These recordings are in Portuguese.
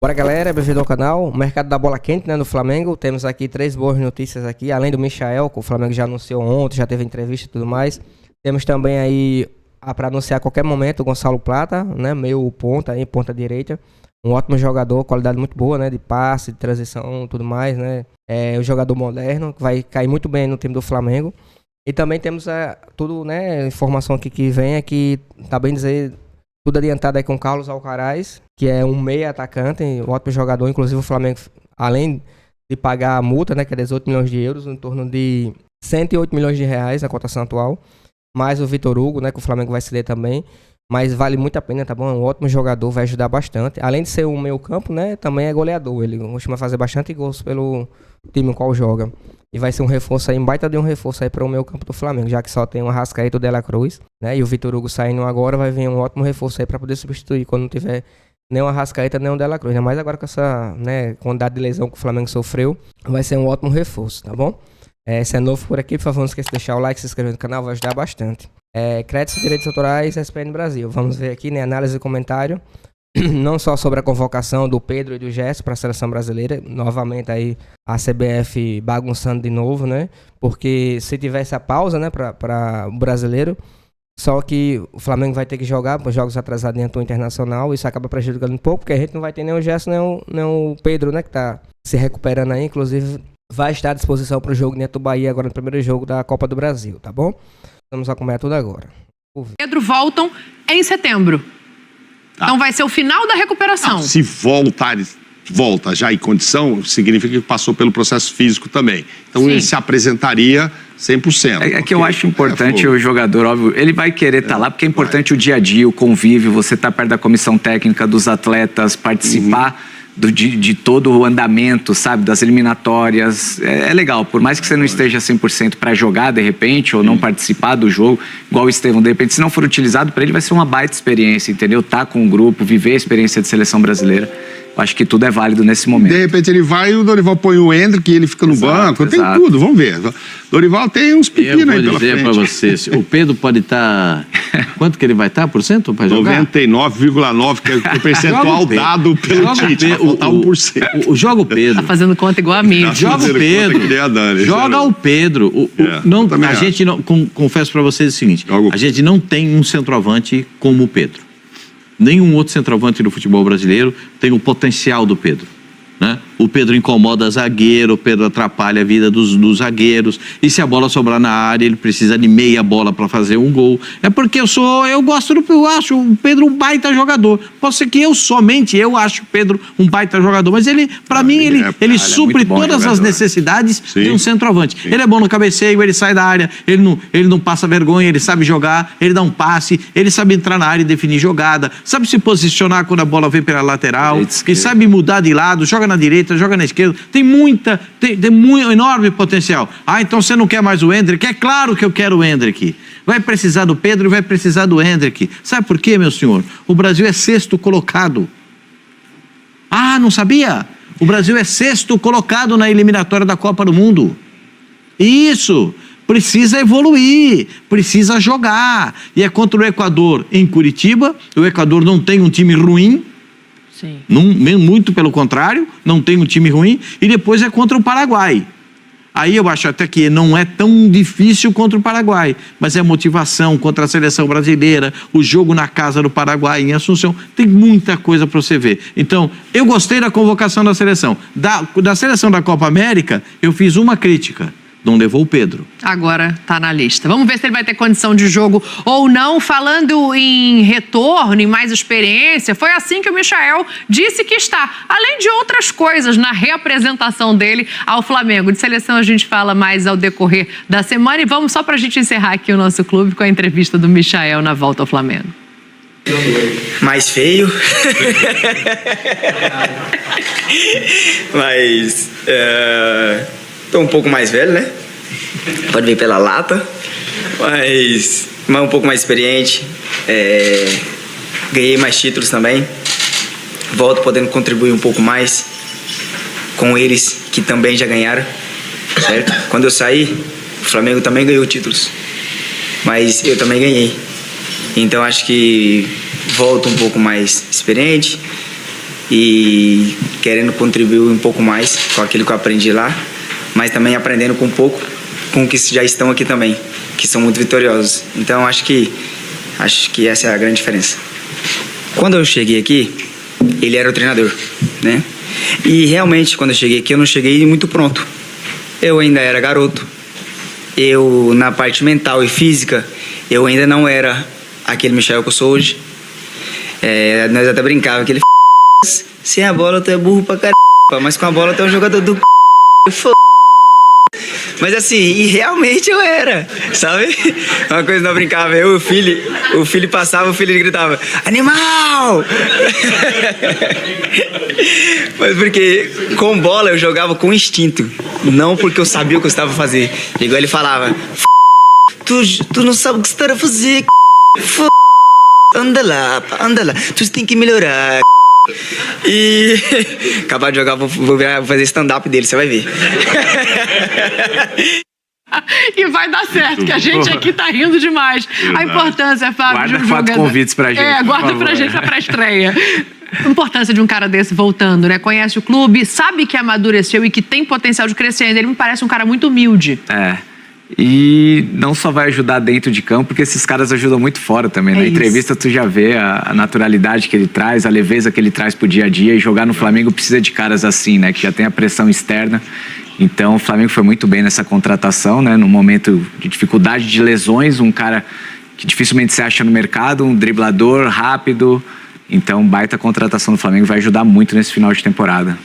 Bora, galera, bem-vindo ao canal. O mercado da bola quente, né, no Flamengo. Temos aqui 3 boas notícias aqui, além do Michael, que o Flamengo já anunciou ontem, já teve entrevista e tudo mais. Temos também aí, para anunciar a qualquer momento, o Gonçalo Plata, né, meio ponta aí, ponta direita. Um ótimo jogador, qualidade muito boa, né, de passe, de transição, tudo mais, né. É um jogador moderno, que vai cair muito bem no time do Flamengo. E também temos tudo, né, informação aqui que vem é que, tá bem dizer, tudo adiantado aí com o Carlos Alcaraz, que é um meia atacante, um ótimo jogador. Inclusive o Flamengo, além de pagar a multa, né, que é 18 milhões de euros, em torno de 108 milhões de reais na cotação atual, mais o Vitor Hugo, né, que o Flamengo vai ceder também. Mas vale muito a pena, tá bom? É um ótimo jogador, vai ajudar bastante. Além de ser um meio campo, né, também é goleador. Ele costuma fazer bastante gols pelo time no qual joga. E vai ser um reforço aí, um baita de um reforço aí para o meio campo do Flamengo, já que só tem o Arrascaeta e o De La Cruz, né? E o Vitor Hugo saindo agora, vai vir um ótimo reforço aí para poder substituir quando não tiver nem o Arrascaeta, nem o De La Cruz. Mas agora com essa, né, quantidade de lesão que o Flamengo sofreu, vai ser um ótimo reforço, tá bom? Se é novo por aqui, por favor, não esqueça de deixar o like, se inscrever no canal, vai ajudar bastante. Créditos e direitos autorais, SPN Brasil. Vamos ver aqui, né, análise e comentário. Não só sobre a convocação do Pedro e do Gerson para a seleção brasileira, novamente aí a CBF bagunçando de novo, né? Porque se tivesse a pausa, né, para o brasileiro, só que o Flamengo vai ter que jogar os jogos atrasados em atuação internacional, isso acaba prejudicando um pouco, porque a gente não vai ter nem o Gerson nem o Pedro, né, que tá se recuperando aí, inclusive vai estar à disposição para o jogo dentro do Bahia agora no primeiro jogo da Copa do Brasil, tá bom? Vamos acompanhar tudo agora. Pedro voltam em setembro. Então vai ser o final da recuperação. Não, se volta já em condição, significa que passou pelo processo físico também. Então ele se apresentaria 100%. É que eu acho importante o jogador, óbvio, ele vai querer estar lá, porque é importante o dia a dia, o convívio, você estar perto da comissão técnica, dos atletas, participar de todo o andamento, sabe, das eliminatórias. É legal, por mais que você não esteja 100% para jogar, de repente, ou não participar do jogo, igual o Estevão, de repente, se não for utilizado, para ele vai ser uma baita experiência, entendeu? Tá com o grupo, viver a experiência de seleção brasileira. Eu acho que tudo é válido nesse momento. De repente ele vai e o Dorival põe o Endrick e ele fica no banco, tem tudo, vamos ver. Dorival tem uns pepinos aí pela frente. Eu vou dizer para vocês, o Pedro pode estar... Quanto que ele vai estar, por cento, para jogar? 99,9%, que é o percentual dado pelo Tite, vai faltar 1%. Joga o Pedro. Tá fazendo conta igual a mim. Joga o Pedro. Joga o Pedro. A gente não, confesso para vocês o seguinte, a gente não tem um centroavante como o Pedro. Nenhum outro centroavante do futebol brasileiro tem o potencial do Pedro, né? O Pedro incomoda zagueiro, o Pedro atrapalha a vida dos zagueiros, e se a bola sobrar na área, ele precisa de meia bola para fazer um gol. É porque eu acho o Pedro um baita jogador. Pode ser que somente eu acho o Pedro um baita jogador, mas ele, para mim, ele supre todas as necessidades de um centroavante. Ele é bom no cabeceio, ele sai da área, ele não passa vergonha, ele sabe jogar, ele dá um passe, ele sabe entrar na área e definir jogada, sabe se posicionar quando a bola vem pela lateral, ele sabe mudar de lado, joga na direita, joga na esquerda, tem muito enorme potencial. Então você não quer mais o Endrick? É claro que eu quero o Endrick. Vai precisar do Pedro e vai precisar do Endrick. Sabe por quê, meu senhor? O Brasil é 6º colocado. Não sabia? O Brasil é 6º colocado na eliminatória da Copa do Mundo. Isso! Precisa evoluir, precisa jogar. E é contra o Equador em Curitiba. O Equador não tem um time ruim. Sim. Muito pelo contrário, não tem um time ruim, e depois é contra o Paraguai. Aí eu acho até que não é tão difícil contra o Paraguai, mas é motivação contra a seleção brasileira, o jogo na casa do Paraguai, em Assunção, tem muita coisa para você ver. Então, eu gostei da convocação da seleção. Da seleção da Copa América, eu fiz uma crítica. Não levou o Pedro. Agora tá na lista. Vamos ver se ele vai ter condição de jogo ou não. Falando em retorno e mais experiência, foi assim que o Michael disse que está. Além de outras coisas na reapresentação dele ao Flamengo. De seleção a gente fala mais ao decorrer da semana. E vamos só pra gente encerrar aqui o nosso clube com a entrevista do Michael na volta ao Flamengo. Mais feio. Mas... Tô um pouco mais velho, né? Pode ver pela lata. Mas um pouco mais experiente. Ganhei mais títulos também. Volto podendo contribuir um pouco mais com eles que também já ganharam, certo? Quando eu saí, o Flamengo também ganhou títulos. Mas eu também ganhei. Então acho que volto um pouco mais experiente. e querendo contribuir um pouco mais com aquilo que eu aprendi lá, mas também aprendendo com um pouco com que já estão aqui também, que são muito vitoriosos. Então acho que essa é a grande diferença. Quando eu cheguei aqui, ele era o treinador, né? E realmente quando eu cheguei aqui eu não cheguei muito pronto. Eu ainda era garoto. Eu na parte mental e física eu ainda não era aquele Michael que eu sou hoje. Nós até brincava que ele sem a bola tu é burro pra caramba, mas com a bola tu é um jogador do Mas assim, e realmente eu era, sabe? Uma coisa não brincava, o filho passava, o filho gritava, animal! Mas porque com bola eu jogava com instinto, não porque eu sabia o que eu estava a fazer. Igual ele falava, tu não sabe o que você está a fazer, anda lá, tu tem que melhorar. E acabar de jogar, vou fazer stand-up dele, você vai ver. E vai dar certo, que a gente aqui tá rindo demais. A importância, Fábio, guarda 4 convites pra gente. Guarda pra gente na pré-estreia. A importância de um cara desse voltando, né? Conhece o clube, sabe que amadureceu e que tem potencial de crescer ainda. Ele me parece um cara muito humilde. E não só vai ajudar dentro de campo, porque esses caras ajudam muito fora também. Na entrevista tu já vê a naturalidade que ele traz, a leveza que ele traz pro dia a dia. E jogar no Flamengo precisa de caras assim, né? Que já tem a pressão externa. Então o Flamengo foi muito bem nessa contratação, né? No momento de dificuldade de lesões, um cara que dificilmente se acha no mercado, um driblador rápido. Então baita contratação do Flamengo, vai ajudar muito nesse final de temporada.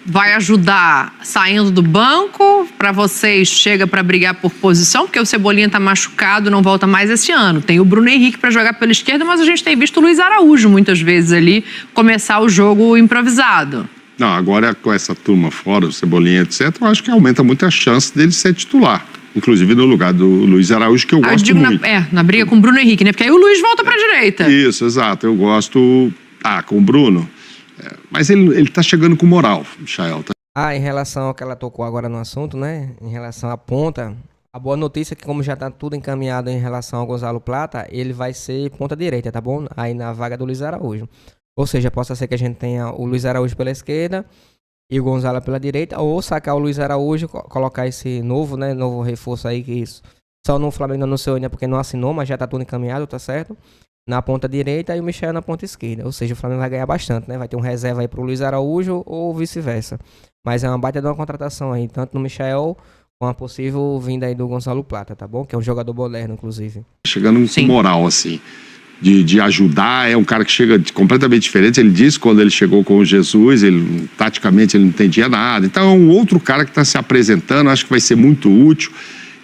Vai ajudar saindo do banco, para vocês chega para brigar por posição, porque o Cebolinha tá machucado, não volta mais esse ano. Tem o Bruno Henrique para jogar pela esquerda, mas a gente tem visto o Luiz Araújo muitas vezes ali começar o jogo improvisado. Não, agora com essa turma fora, o Cebolinha, etc., eu acho que aumenta muito a chance dele ser titular. Inclusive no lugar do Luiz Araújo, que eu gosto muito. Na briga com o Bruno Henrique, né? Porque aí o Luiz volta para a direita. Isso, exato. Eu gosto com o Bruno. Mas ele tá chegando com moral, Michael. Em relação ao que ela tocou agora no assunto, né? Em relação à ponta, a boa notícia é que como já tá tudo encaminhado em relação ao Gonzalo Plata, ele vai ser ponta direita, tá bom? Aí na vaga do Luiz Araújo. Ou seja, possa ser que a gente tenha o Luiz Araújo pela esquerda e o Gonzalo pela direita, ou sacar o Luiz Araújo, colocar esse novo reforço aí, que isso. Só no Flamengo não anunciou ainda porque não assinou, mas já tá tudo encaminhado, tá certo? Na ponta direita e o Michael na ponta esquerda. Ou seja, o Flamengo vai ganhar bastante, né? Vai ter um reserva aí pro Luiz Araújo ou vice-versa. Mas é uma baita de uma contratação aí, tanto no Michael com a possível vinda aí do Gonzalo Plata, tá bom? Que é um jogador moderno, inclusive. Chegando com moral, assim, de ajudar. É um cara que chega completamente diferente. Ele disse quando ele chegou com o Jesus, taticamente ele não entendia nada. Então é um outro cara que está se apresentando, acho que vai ser muito útil.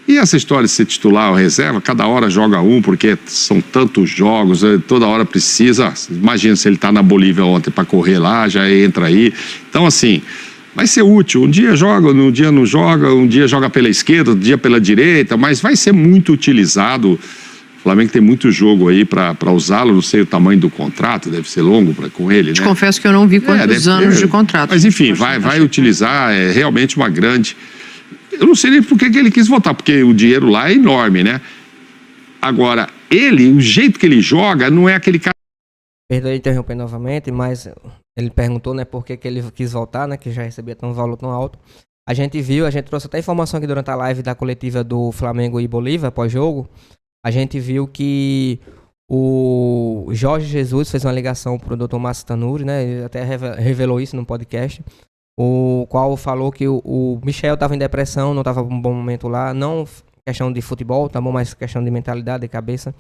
E essa história de ser titular ou reserva, cada hora joga um, porque são tantos jogos, toda hora precisa. Imagina se ele está na Bolívia ontem para correr lá, já entra aí. Então, assim, vai ser útil. Um dia joga, um dia não joga, um dia joga pela esquerda, outro dia pela direita, mas vai ser muito utilizado. O Flamengo tem muito jogo aí para usá-lo, não sei o tamanho do contrato, deve ser longo com ele, né? Te confesso que eu não vi quantos anos de contrato. Mas enfim, vai utilizar, é realmente uma grande... Eu não sei nem por que ele quis votar, porque o dinheiro lá é enorme, né? Agora, o jeito que ele joga, não é aquele cara... Perdão de interromper novamente, mas ele perguntou, né, por que ele quis voltar, né, que já recebia um valor tão alto. A gente trouxe até informação aqui durante a live da coletiva do Flamengo e Bolívia, pós-jogo. A gente viu que o Jorge Jesus fez uma ligação pro Dr. Márcio Tanuri, né, ele até revelou isso no podcast. O qual falou que o Michael estava em depressão, não estava num bom momento lá, não questão de futebol, tá bom, mas questão de mentalidade, de cabeça.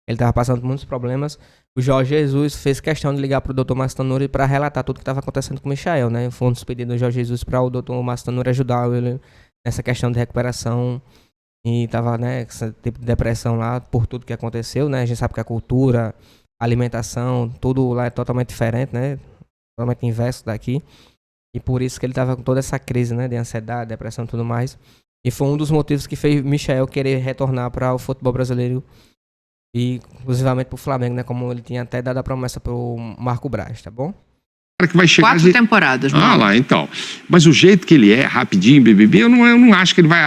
Ele estava passando por muitos problemas. O Jorge Jesus fez questão de ligar para o Dr. Márcio Tanuri para relatar tudo o que estava acontecendo com o Michael, né? Foi um dos pedidos do Jorge Jesus para o Dr. Márcio Tanuri ajudar ele nessa questão de recuperação. E estava, né, com esse tipo de depressão lá por tudo que aconteceu, né? A gente sabe que a cultura, a alimentação, tudo lá é totalmente diferente, né? Totalmente inverso daqui. E por isso que ele estava com toda essa crise, né, de ansiedade, depressão e tudo mais. E foi um dos motivos que fez Michael querer retornar para o futebol brasileiro e, inclusivamente, para o Flamengo, né, como ele tinha até dado a promessa para o Marco Braz, tá bom? que vai chegar 4 temporadas, não? Ah lá, então. Mas o jeito que ele é, rapidinho, BBB, eu não acho que ele vai...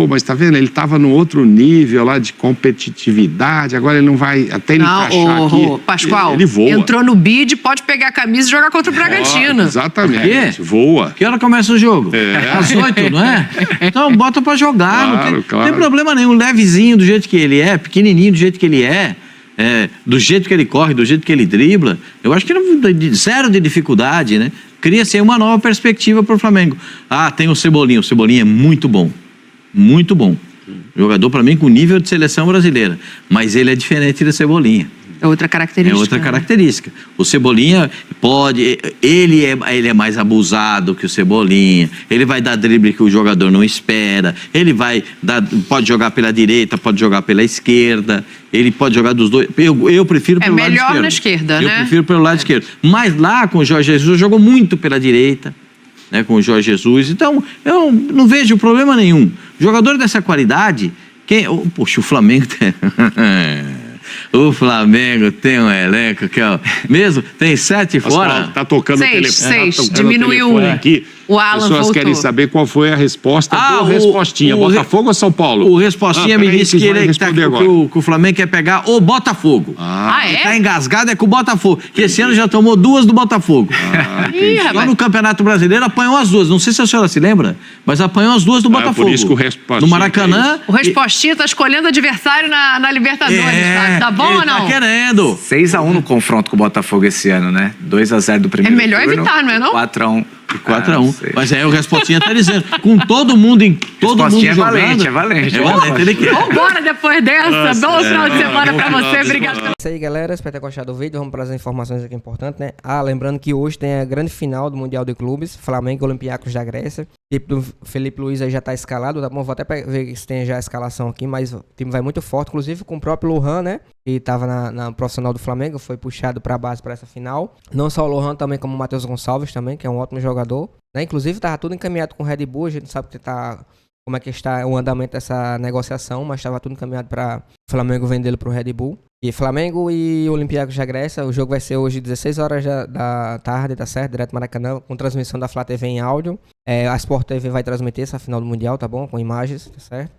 mas tá vendo? Ele tava no outro nível lá de competitividade, agora ele não vai... Até ele encaixar aqui... Pascoal, ele voa. entrou no bid, pode pegar a camisa e jogar contra o Bragantino. Exatamente, voa. Que hora começa o jogo? Às 8, não é? Então bota pra jogar, não tem problema nenhum. Levezinho do jeito que ele é, pequenininho do jeito que ele é. Do jeito que ele corre, do jeito que ele dribla, eu acho que zero de dificuldade, né? Cria-se uma nova perspectiva para o Flamengo. Tem o Cebolinha é muito bom, jogador para mim com nível de seleção brasileira, mas ele é diferente da Cebolinha. É outra característica. O Cebolinha ele é mais abusado que o Cebolinha, ele vai dar drible que o jogador não espera, pode jogar pela direita, pode jogar pela esquerda, ele pode jogar dos dois. Eu prefiro pelo lado esquerdo. É melhor na esquerda, né? Eu prefiro pelo lado esquerdo. Mas lá com o Jorge Jesus jogou muito pela direita, né, com o Jorge Jesus. Então, eu não vejo problema nenhum. Jogador dessa qualidade, o Flamengo tem... O Flamengo tem um elenco que mesmo tem 7 fora. Tá tocando o telefone. 6, diminuiu aqui. O Alan As pessoas querem saber qual foi a resposta do Respostinha. Botafogo ou São Paulo? O Respostinha me disse que o Flamengo quer pegar o Botafogo. Ele tá engasgado com o Botafogo. Que esse ano já tomou 2 do Botafogo. Só no Campeonato Brasileiro apanhou as 2. Não sei se a senhora se lembra, mas apanhou as 2 do Botafogo. Por isso que o Respostinha no Maracanã. O Respostinha tá escolhendo adversário na Libertadores. Tá bom ou não? Tá querendo. 6-1 no confronto com o Botafogo esse ano, né? 2-0 do primeiro turno. É melhor evitar, não é não? 4-1. 4-1. Mas o Respostinha tá dizendo. Com todo mundo jogando. É valente. Ele quer. Vambora depois dessa. Bom final de semana pra você. Obrigado. É isso aí, galera. Espero ter gostado do vídeo. Vamos para as informações aqui importantes, né? Lembrando que hoje tem a grande final do Mundial de Clubes. Flamengo e Olympiacos da Grécia. O time do Felipe Luiz aí já tá escalado, tá bom? Vou até ver se tem já a escalação aqui, mas o time vai muito forte, inclusive com o próprio Lohan, né? Que tava na profissional do Flamengo, foi puxado pra base para essa final. Não só o Lohan, também como o Matheus Gonçalves também, que é um ótimo jogador, né? Inclusive tava tudo encaminhado com o Red Bull, a gente sabe como é que está o andamento dessa negociação, mas estava tudo encaminhado para o Flamengo vendê-lo para o Red Bull. E Flamengo e Olympiacos da Grécia, o jogo vai ser hoje 16 horas da tarde, tá certo? Direto Maracanã, com transmissão da Flá TV em áudio. A Sport TV vai transmitir essa final do Mundial, tá bom? Com imagens, tá certo?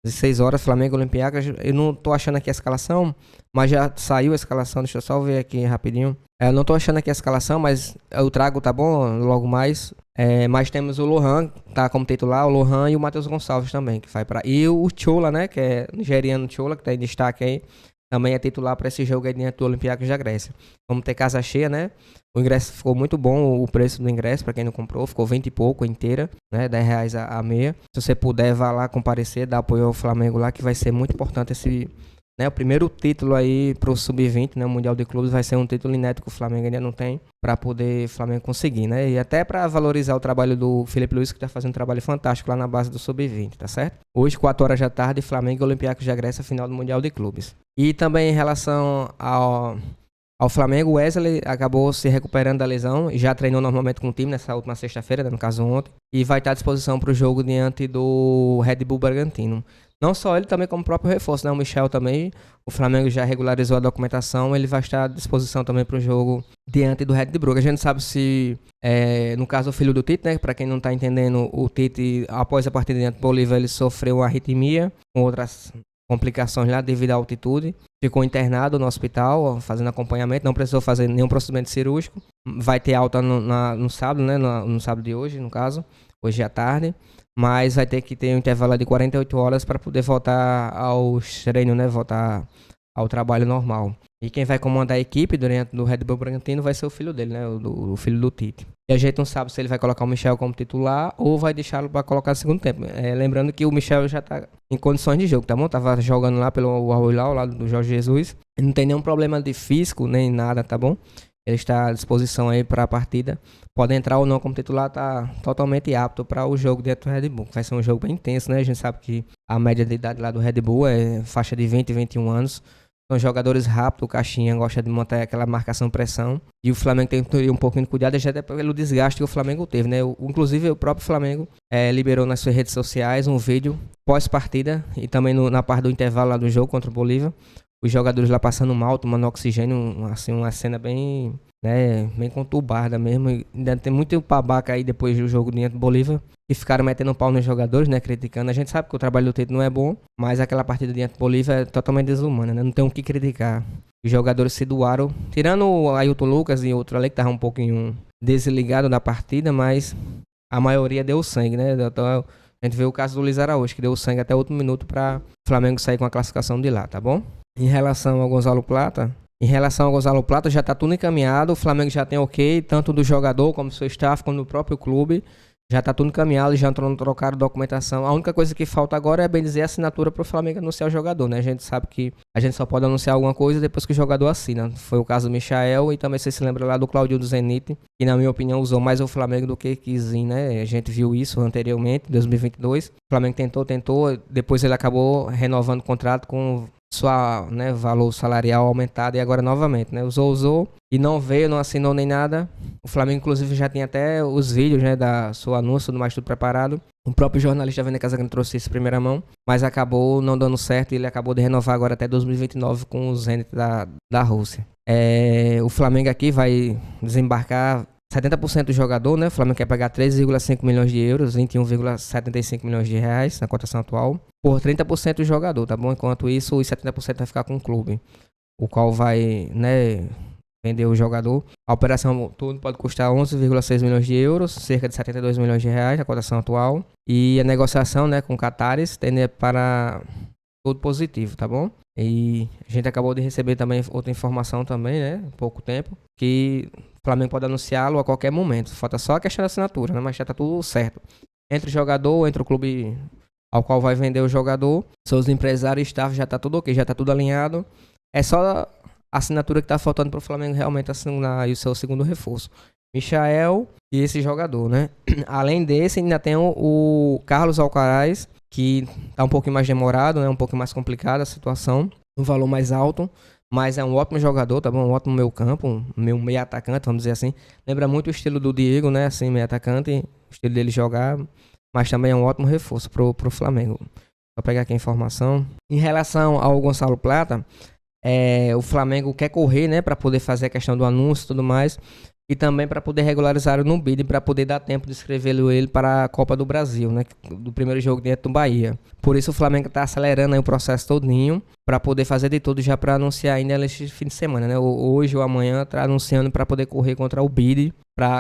16 horas, Flamengo e Olympiacos. Eu não tô achando aqui a escalação, mas já saiu a escalação, deixa eu só ver aqui rapidinho. Eu não tô achando aqui a escalação, mas eu trago, tá bom? Logo mais. Mas temos o Lohan, tá como titular, o Lohan e o Matheus Gonçalves também, que vai pra... E o Chola, né, que é nigeriano Chola, que tá em destaque aí, também é titular para esse jogo aí diante do Olympiacos da Grécia. Vamos ter casa cheia, né? O ingresso ficou muito bom, o preço do ingresso, para quem não comprou, ficou 20 e pouco inteira, né? R$10 a meia. Se você puder, vá lá comparecer, dar apoio ao Flamengo lá, que vai ser muito importante esse... Né, o primeiro título aí pro Sub-20, né, o Mundial de Clubes, vai ser um título inédito que o Flamengo ainda não tem, para poder o Flamengo conseguir, né? E até para valorizar o trabalho do Felipe Luiz, que tá fazendo um trabalho fantástico lá na base do Sub-20, tá certo? Hoje, 4 horas da tarde, Flamengo e Olympiacos da Grécia, final do Mundial de Clubes. E também em relação ao Flamengo, o Wesley acabou se recuperando da lesão, já treinou normalmente com o time nessa última sexta-feira, né, no caso ontem, e vai estar à disposição para o jogo diante do Red Bull Bragantino. Não só ele, também como o próprio reforço, né? O Michel também, o Flamengo já regularizou a documentação, ele vai estar à disposição também para o jogo diante do Red Bull. A gente sabe se, no caso, o filho do Tite, né? Para quem não está entendendo, o Tite, após a partida diante do Bolívar, ele sofreu uma arritmia, com outras complicações lá devido à altitude. Ficou internado no hospital, fazendo acompanhamento, não precisou fazer nenhum procedimento cirúrgico. Vai ter alta no sábado, né? No sábado de hoje, no caso, hoje à tarde. Mas vai ter que ter um intervalo de 48 horas para poder voltar aos treinos, né? Voltar ao trabalho normal. E quem vai comandar a equipe durante do Red Bull Bragantino vai ser o filho dele, né? O filho do Tite. E a gente não sabe se ele vai colocar o Michel como titular ou vai deixá-lo para colocar no segundo tempo. Lembrando que o Michel já está em condições de jogo, tá bom? Tava jogando lá pelo Al Hilal, lá do Jorge Jesus. Não tem nenhum problema de físico, nem nada, tá bom? Ele está à disposição aí para a partida. Pode entrar ou não como titular, tá totalmente apto para o jogo dentro do Red Bull. Vai ser um jogo bem intenso, né? A gente sabe que a média de idade lá do Red Bull é faixa de 20 e 21 anos. São jogadores rápidos, o Caixinha gosta de montar aquela marcação-pressão. E o Flamengo tem que ter um pouquinho de cuidado, já até pelo desgaste que o Flamengo teve, né? Inclusive o próprio Flamengo liberou nas suas redes sociais um vídeo pós-partida e também na parte do intervalo lá do jogo contra o Bolívar. os jogadores lá passando mal, tomando oxigênio, assim, uma cena bem, né, bem conturbada mesmo. E ainda tem muito babaca aí depois do jogo diante do Bolívar, que ficaram metendo pau nos jogadores, né, criticando. A gente sabe que o trabalho do Tite não é bom, mas aquela partida diante do Bolívar é totalmente desumana, né, não tem o que criticar. Os jogadores se doaram, tirando o Ailton Lucas e outro ali que tava um pouquinho desligado da partida, mas a maioria deu sangue, né. Então, a gente vê o caso do Luiz Araújo, que deu sangue até o último minuto para o Flamengo sair com a classificação de lá, tá bom? Em relação ao Gonzalo Plata, já tá tudo encaminhado, o Flamengo já tem ok, tanto do jogador como do seu staff, como do próprio clube, já tá tudo encaminhado, já trocaram documentação. A única coisa que falta agora é, bem dizer, a assinatura para o Flamengo anunciar o jogador, né? A gente sabe que a gente só pode anunciar alguma coisa depois que o jogador assina. Foi o caso do Michael e também você se lembra lá do Claudinho do Zenit, que na minha opinião usou mais o Flamengo do que quis, né? A gente viu isso anteriormente, em 2022. O Flamengo tentou, depois ele acabou renovando o contrato com sua, né, valor salarial aumentado e agora novamente, né? Usou e não veio, não assinou nem nada. O Flamengo inclusive já tem até os vídeos, né, da seu anúncio, do mais tudo preparado. O próprio jornalista Vene Casagrande trouxe isso em primeira mão, mas acabou não dando certo e ele acabou de renovar agora até 2029 com o Zenit da Rússia. O Flamengo aqui vai desembarcar 70% do jogador, né? O Flamengo quer pagar 3,5 milhões de euros, 21,75 milhões de reais na cotação atual, por 30% do jogador, tá bom? Enquanto isso, os 70% vai ficar com o clube, o qual vai, né, vender o jogador. A operação tudo pode custar 11,6 milhões de euros, cerca de 72 milhões de reais na cotação atual. E a negociação, né, com Qatares tende para tudo positivo, tá bom? E a gente acabou de receber também outra informação também, né, há pouco tempo, que o Flamengo pode anunciá-lo a qualquer momento. Falta só a questão da assinatura, né, mas já tá tudo certo. Entre o jogador, entre o clube ao qual vai vender o jogador, seus empresários e staff, já tá tudo ok, já tá tudo alinhado. É só a assinatura que tá faltando pro Flamengo realmente assinar aí o seu segundo reforço. Michael e esse jogador, né? Além desse, ainda tem o Carlos Alcaraz, que tá um pouquinho mais demorado, né? Um pouco mais complicada a situação, um valor mais alto, mas é um ótimo jogador, tá bom? Um ótimo meio campo, meio atacante, vamos dizer assim. Lembra muito o estilo do Diego, né? Assim, meio atacante, o estilo dele jogar, mas também é um ótimo reforço pro Flamengo. Vou pegar aqui a informação. Em relação ao Gonzalo Plata, o Flamengo quer correr, né, para poder fazer a questão do anúncio e tudo mais, e também para poder regularizar no bid, para poder dar tempo de inscrevê-lo ele para a Copa do Brasil, né, do primeiro jogo dentro do Bahia. Por isso o Flamengo está acelerando aí o processo todinho para poder fazer de tudo já para anunciar ainda neste fim de semana, né? Hoje ou amanhã está anunciando para poder correr contra o bid.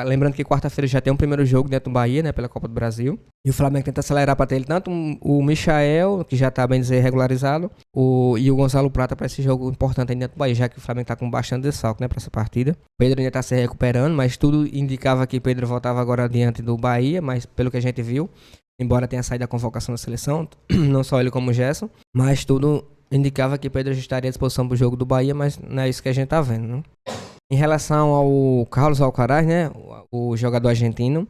Lembrando que quarta-feira já tem um primeiro jogo dentro do Bahia, né, pela Copa do Brasil. E o Flamengo tenta acelerar para ter ele tanto o Michael, que já está bem dizer regularizado, e o Gonzalo Plata para esse jogo importante aí dentro do Bahia, já que o Flamengo está com bastante desfalque, né, para essa partida. O Pedro ainda está se recuperando, mas tudo indicava que o Pedro voltava agora diante do Bahia, mas pelo que a gente viu, embora tenha saído da convocação da seleção, não só ele como o Gerson, mas tudo indicava que o Pedro já estaria à disposição para o jogo do Bahia, mas não é isso que a gente está vendo, né? Em relação ao Carlos Alcaraz, né, o jogador argentino,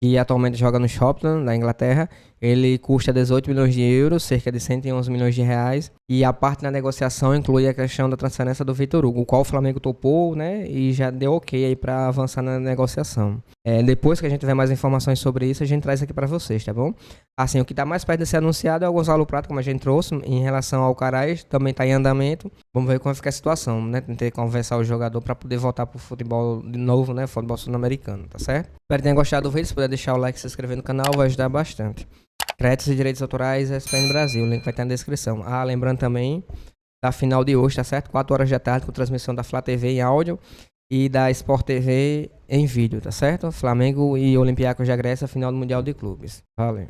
que atualmente joga no Shopton, da Inglaterra, ele custa 18 milhões de euros, cerca de 111 milhões de reais, e a parte da negociação inclui a questão da transferência do Vitor Hugo, o qual o Flamengo topou, né, e já deu ok aí para avançar na negociação. Depois que a gente tiver mais informações sobre isso, a gente traz aqui para vocês, tá bom? Assim, o que está mais perto de ser anunciado é o Gonzalo Plata, como a gente trouxe. Em relação ao Alcaraz, também está em andamento. Vamos ver como fica a situação, né? Tentei conversar o jogador para poder voltar pro futebol de novo, né? Futebol sul-americano, tá certo? Espero que tenham gostado do vídeo. Se puder deixar o like e se inscrever no canal, vai ajudar bastante. Créditos e direitos autorais, SPN Brasil. O link vai estar na descrição. Lembrando também da final de hoje, tá certo? 4 horas da tarde, com transmissão da Flá TV em áudio e da Sport TV em vídeo, tá certo? Flamengo e Olympiacos da Grécia, final do Mundial de Clubes. Valeu.